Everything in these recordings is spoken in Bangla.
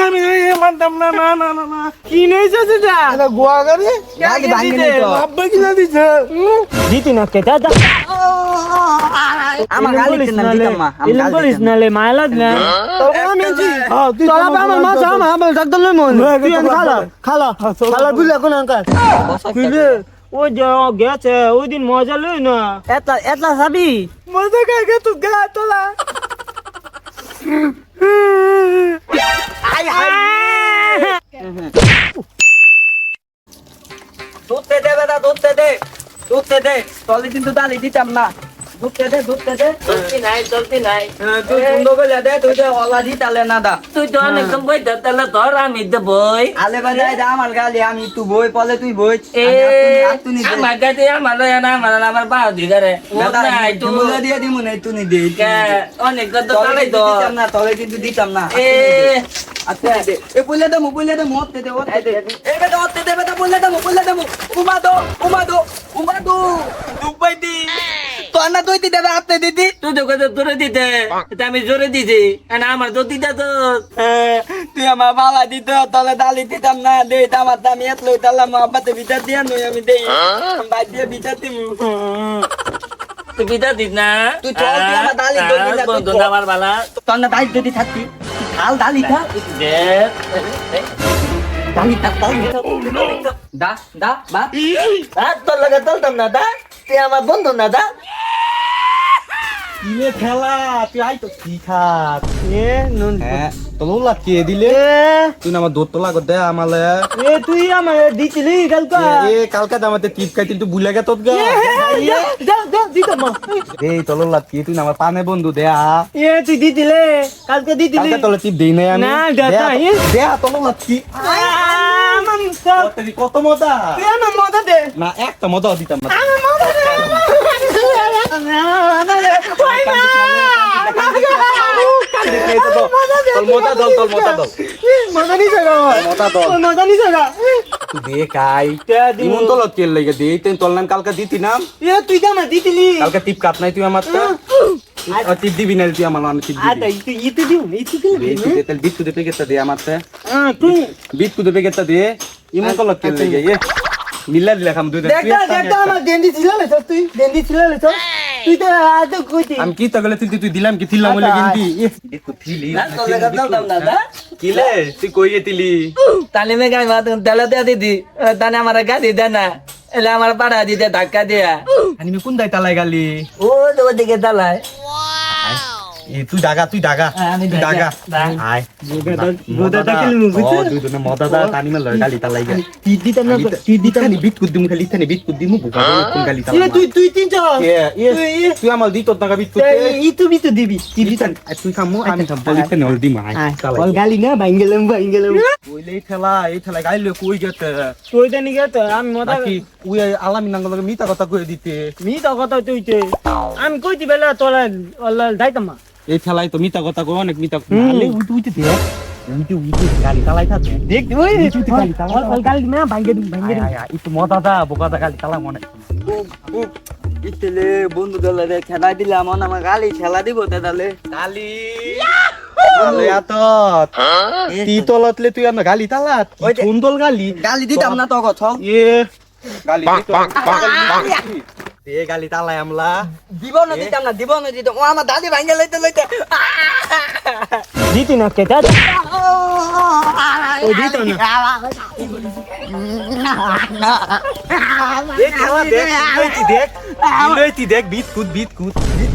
আমি মানতাম না না না না না কি নেইছে সেটা এটা গোয়া গাড়ি গাড়ি ভাঙি নাই তো আব্বা কিনা দিছে দিতি না কে দাদা আমার গালি দিতে না দিতাম মা আমি গালি বলিস না লে মাইলাদ না তোকে আমি জি তোরা আমার মা সামা আমার ডাক্তার লই মন তুই খালা খালা খালা বুঝলে কোন আঙ্কাল বুঝলে ওই যে গেছে ওই দিন মজা লই না এতলা এতলা সাবি মজা কাকে তুই গা তোলা দুধতে দে বেটা দুধতে দে তলে কিন্তু দালি দিতাম না দুধতে দে চলতি নাই তুই সুন্দর করে দে তুই তো অলা দিতালে না দা তুই তো অনেকক্ষণ বই তাহলে ধর আমি তো বই আলে বাজায় দা আমার গালি আমি তুই বই পলে তুই বই আমার গাতে আমার বাউ দিগারে তুই দিয়ে দিমু নাই তুই দে অনেক কত তালাই তো দিতাম না তলে কিন্তু দিতাম না আচ্ছা দে এ বলে দে মতে দে ওতে দে এ বেটা ওতে দে বেটা বলে দে উমা দো দুবাই দি তো না তুই দিতে আপনি দিদি তুই তো কত তোরে দিতে আমি জোরে দিছি আমার তো দিতে তো তুই আমার বালা দিত তলে দালি দিতাম না দে আমার দামি এত লই তালা মা আব্বাতে ভিতর দিয়া নই আমি দেই বাই দিয়ে ভিতর দিমু তুই বিদা দিস না তুই চল তুই আমার দালি দই দিতা বন্ধু আমার বালা তোর না দালি যদি থাকতি খাল দালি খা দালি থাক দা বা তোর লাগে চলতাম না দা তুই আমার বন্ধু না দা ইয়ে খেলা তুই আই তো কি খাত এ নুন তোলা কে দিলে তুই না আমার দোতলা কর দে আমালে তুই আমার দিছিলি কালকা কালকে আমাদের টিপ খাইতিল তুই ভুলে গে তোর গা দিতাম এই তোলা কি তুই না আমার পানে বন্ধু দে তুই দিছিলে কালকে দিছিলি কালকে তোলা টিপ দেই নাই আমি না দাদা দে তোলা কি কত মজা তুই আমার মজা দে না একটা মজা দিতাম না কালকে দিতি না তুই জানা দিছিলি কালকে টিপ কাট নাই তুই আমার টিপ দিবি না তুই আমার বিস্কুট প্যাকেটটা দিয়ে আমার বিস্কুট প্যাকেটটা দিয়ে ইমন কল কেল লেগে মিল্লা দিলে খাম দুই আমি কি তগলে তুই দিলাম কি থিলাম বলে গিন্দি কিলে তুই কই গেছিলি তালি মে গাই মাত দালা দে দিদি তানে আমার গাদি দে না এলে আমার পাড়া দিতে ধাক্কা দিয়া আমি কোন দাই তালাই গালি ও ওদিকে দালাই তুই ডাগা তুই ডাগা আয় দুই জনে মদা দা টানি মে লয় গালি তালাই গা বিস্কুট দিমু খালি ইথানে বিস্কুট দিমু কোন গালি তালাই তুই তিনটা তুই আমার দিত টাকা বিস্কুট তুই তো দিবি তুই খামু আমি খাম বলিতে নল দিম আয় গালি না ভাঙ্গেলাম ওইলে এই ঠেলা গাইলে কই গেতে তুই জানি গেত আমি মজা কি ওই আলামি নাঙ্গল মিতা কথা কই দিতে মিতা কথা তুইতে আমি কইতি বেলা তোরা যাইতাম না এই ঠেলাই তো মিতা কথা কই অনেক মিতা নালে উইতে দে উইতে গালি তালাই থাকে দেখ ওই গালি না ভাঙ্গে একটু মজা দা বোকা দা গালি তালা মনে ইতলে বন্ধু দলে রে খেলা দিলাম আমার গালি খেলা দিব তাহলে গালি আলে আত তি তলতলে তুই আমার গালি তালাত সুন্দর গালি গালি দিতাম না তো কথা এ গালি দে গালি তালাই আমলা দিব না দিতাম ও আমার দাদি ভাঙ্গে লইতে দিতি না কে দাদা ও দিত না দেখ বিস্কুট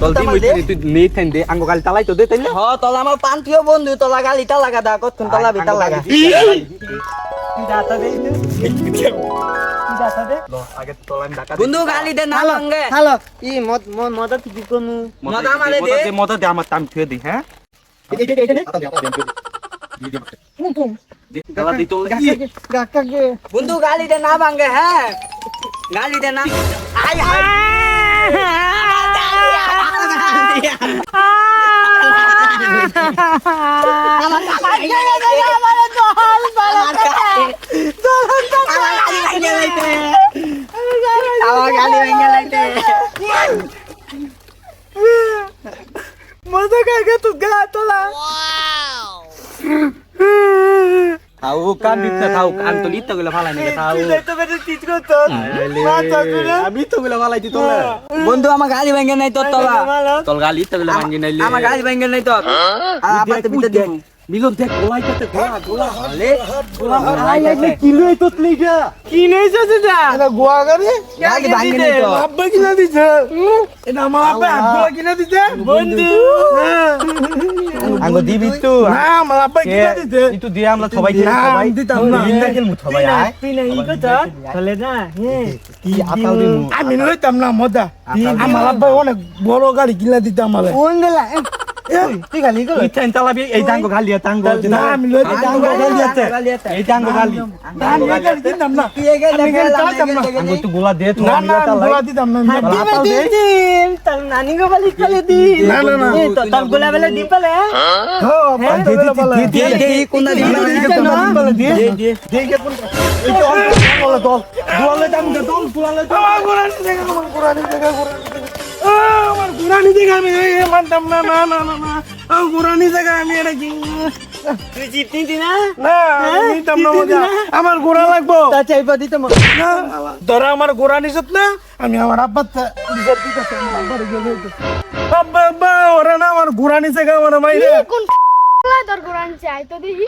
তল দি তুই নেই থাইন দে আঙ্গ গালি তালাই তো দে তাইলে হ তলা আমার পান্তিও বন্ধু তলা গালি লাগা দা কতক্ষণ তলা বিটা লাগা দাতা দে আগে তোলাম ঢাকা বন্ধু গালি দে না ভাঙ্গে হ্যালো ই মদ কি কোন মদা মালে দে মদা দে আমার টাইম থুয়ে দি হ্যাঁ গালা দি তো বন্ধু গালি দে না ভাঙ্গে হ্যাঁ গালি দে না আই মজা কাকে তুই গা তোলা থাও কান দিত না থাও কান তো লিত গুলো ফালাই নাকি থাও তুই তো বেটা টিচ করতো মাথা তুলে আমি তো গুলো ফালাই দিত না বন্ধু আমার গাড়ি ভেঙে নাই তোর তলা তোর গালি তো গুলো ভাঙি নাইলে আমার গাড়ি ভেঙে নাই তোর আবার তো ভিতর দেখ মিলন দেখ গোলাইতে গোলা আলে আই আই কি লই তো লিগা কি নেইছ সেটা এটা গোয়া গাড়ি গাড়ি ভেঙে নাই তো আব্বা কিনা দিছে এটা আমার আব্বা আব্বা কিনা দিছে বন্ধু আঙ্গো দিবি তো না আমার আব্বা কিনা দিছে তুই দিয়ে আমরা সবাই সবাই দিতাম না ইন্দা খেলমু সবাই আয় তুই না ই কথা চলে না কি আতাল দিমু আমি লইতাম না মজা আমার আব্বা অনেক বড় গাড়ি কিনা দিতে আমারে কোন গেলা তুই গালি গেল তুই তেন চালাবি এই টাঙ্গো গালি টাঙ্গো না আমি লইতে টাঙ্গো গালি আছে এই টাঙ্গো গালি আমি গাড়ি দিতাম না তুই এই গাড়ি চালাতাম না আঙ্গো তুই গোলা দে তুই না না গোলা দিতাম না আতাল দে তার নানি গো বলি চলে দি না না না তো তার গোলা বেলা দি পেলে হ্যাঁ দে দে কোন দিন দে দে দে কে কোন এই তো বলে দল দলে দাম দে দল পুরালে তো আমার গোরানি জায়গা আমার গোরানি জায়গা আমি মানতাম না না না না না গোরানি জায়গা আমি এটা কি তুই জিতনি দি না না নিতাম না মজা আমার গোরা লাগবো তা চাইবা দিতাম না ধরা আমার গোরা নিছত না আমি আমার আব্বা বিচার দিতেছি আমার আব্বার গেলে আব্বা আব্বা ওরা না আমার গোরা নিছে গা আমার মাইরে কোন তোর কোরআন চাই তো দেখি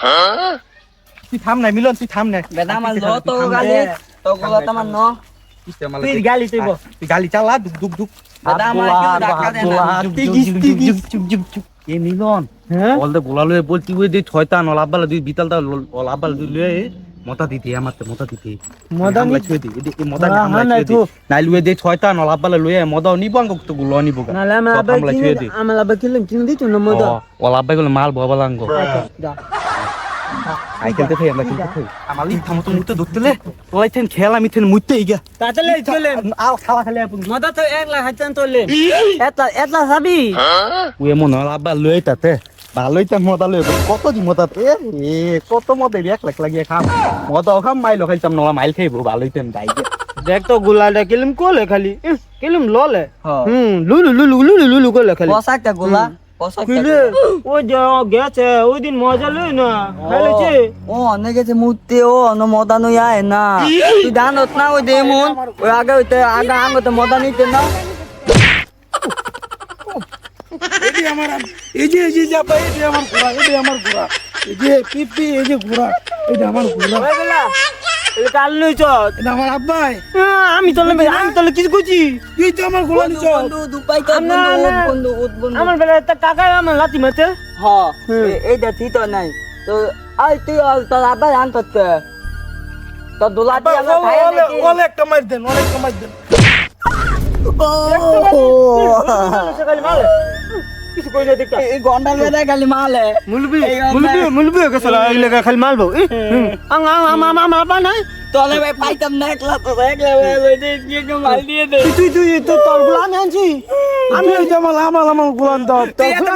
তুই থাম না মিলন তুই থাম না বেদা আমার লো তো গালি তো গোলা তো আমার ন তুই গালি তুইব তুই গালি চালা দুক দুক দুক বেদা আমার কেউ ধাক্কা দেয় না এ মিলন হ্যাঁ বলতে গোলা লয়ে বলতি ওই দি ছয়টা নলাবালা দুই বিতালটা নলাবালা দুই লয়ে মতা দিতে আমাতে মতা দিতে মদা আমরা ছুঁয়ে দিই এদিকে মদা আমরা ছুঁয়ে দিই নাই লয়ে দে ছয়টা নলাবালা লয়ে মদা নিব আঙ্গ তো গুলো নিব গা নালে আমরা ছুঁয়ে দিই আমার আব্বা কিনে দিত না মদা ওলাবাই গুলো মাল ববালা আঙ্গ যা আই খেলতে থাই আমরা খেলতে থাই আমার লিগ থামো তো মুতে ধরতেলে ওই থেন খেলা আমি থেন মুতে ইগা তাতলে চলে আল খালা খালি আপন মদা তো 1 লাখ হাজার তোলে এতলা সাবি ওই মন নলাবা লয়ে তাতে ভালোই তো মদা লয়ে কত দি মদা এ কত মদা 1 লাখ লাগিয়ে খাম মদা খাম মাইল খাইতাম নলা মাইল খাইবো ভালোই তেন দাই দেখ তো গুলাটা কিলম কোলে খালি কিলম ললে হ্যাঁ লুলু কোলে খালি পসাকটা গোলা পসাকটা কিলে ও যে গেছে ওই দিন মজা লই না খাইলেছে ও অনেক গেছে মুতে ও অন মদা নই আয় না তুই জানত না ওই দেমুন ওই আগে হইতে আগে আঙ্গতে মদা নিতে না এটি আমার এই যে যাবা এটি আমার ঘোড়া এটি আমার ঘোড়া এই যে পিপি এই যে ঘোড়া এটা আমার ঘোড়া এগুলা এটা কাল লইছ এটা আমার আব্বাই আমি তোলে কিছু কইছি তুই তো আমার ঘোড়া নিছ বন্ধু দুপাই তো বন্ধু বন্ধু আমার বেলা একটা কাকা আমার লাতি মাতে হ্যাঁ এইটা ঠিক তো নাই তো আই তুই তোর আবার আন করতে তোর দুলাটি আমরা খাই নাকি ওলে একটা মার দেন কিছু কই না দেখ এই গন্ডাল বেদা খালি মালে মুলবি গেছে লাগা খালি মালবো আমার বা নাই তোলে ভাই পাইতাম না একলা ভাই দিয়ে মাল দিয়ে দে তুই তো তোর গুলা আমি আনছি আমি ওই জামাল আমার গুলান দাও তুই এত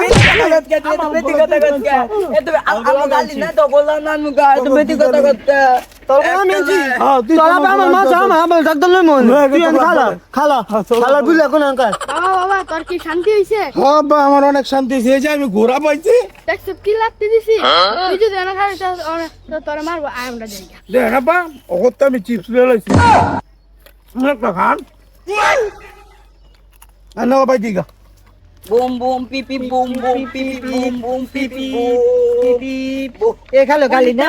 বেশি কথা করতে এত আমার গালি না তো বললাম না মুগা এত বেশি কথা করতে তোর গুলা আমি আনছি তুই আমার মা আমার ডাক্তার লই মন তুই খালা বুঝলা কোন আঙ্কাল বাবা তোর কি শান্তি হইছে হ্যাঁ বা আমার অনেক শান্তি হয়েছে যে আমি ঘোড়া পাইছি দেখছ কি লাগতে দিছি তুই যদি না খাই তো তোর মারবো আমরা যাই দে না বা ওত আমি চিপস লয়ে লইছি একটা খান আনো ভাই দিগা বুম বুম পিপি বুম বুম পিপি বুম বুম পিপি এ খালো গালি না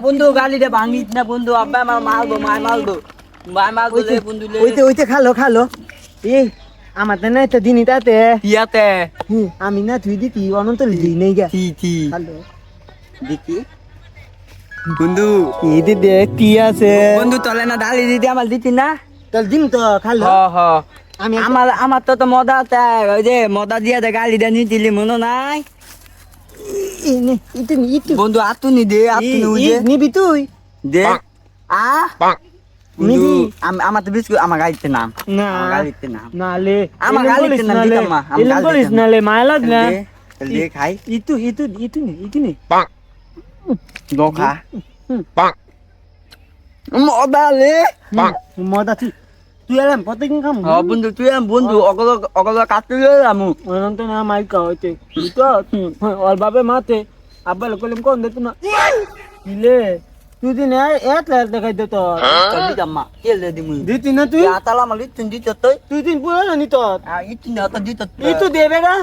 বন্ধু গালিটা ভাঙিস না বন্ধু আব্বা আমার মারবো মারবো বন্ধু ওইতে খালো এ আমার তো নাই তো দিনই তাতে ইয়াতে আমি না তুই দিতি অনন্ত দিই নেই গা থি খালো দেখি বন্ধু এদি দেখ কি আছে বন্ধু তলে না ডালি দিদি আমার দিতি না তাহলে দিন তো খালো আমি আমার তো মদা ওই যে মদা দিয়া দে গালিটা নিতিলি মনে নাই বন্ধু আতুনি দে আতুনি ওই যে নিবি তুই দে নিবি আমার তো বিস্কুট আমার গাড়িতে নাম না গাড়িতে নাম নালে আমার গালিতে নাম দিতাম মা এলম বলিস নালে মাইলাদ না দে খাই ইতু নে দোখা মদা লে মদা তুই এলাম প্রত্যেকদিন খাম বন্ধু তুই বন্ধু অগল কাটতে আমু অনন্ত না মাইকা হইতে তো ওর বাপে মাতে আব্বা কলম কোন দে না কিলে তুই দিন এত লাল দেখাই দে তো দিতাম মা কে লে দিমু দিতি না তুই আতালা মালি তুই দিত তুই তুই দিন পুরো জানি তো ইতি না তো দিত ই তো দেবে না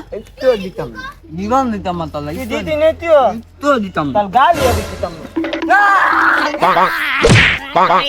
তো দিতাম নিবাম দিতাম মা তালা তুই দিতি না তুই তো দিতাম তাল গালি দিতাম Bang.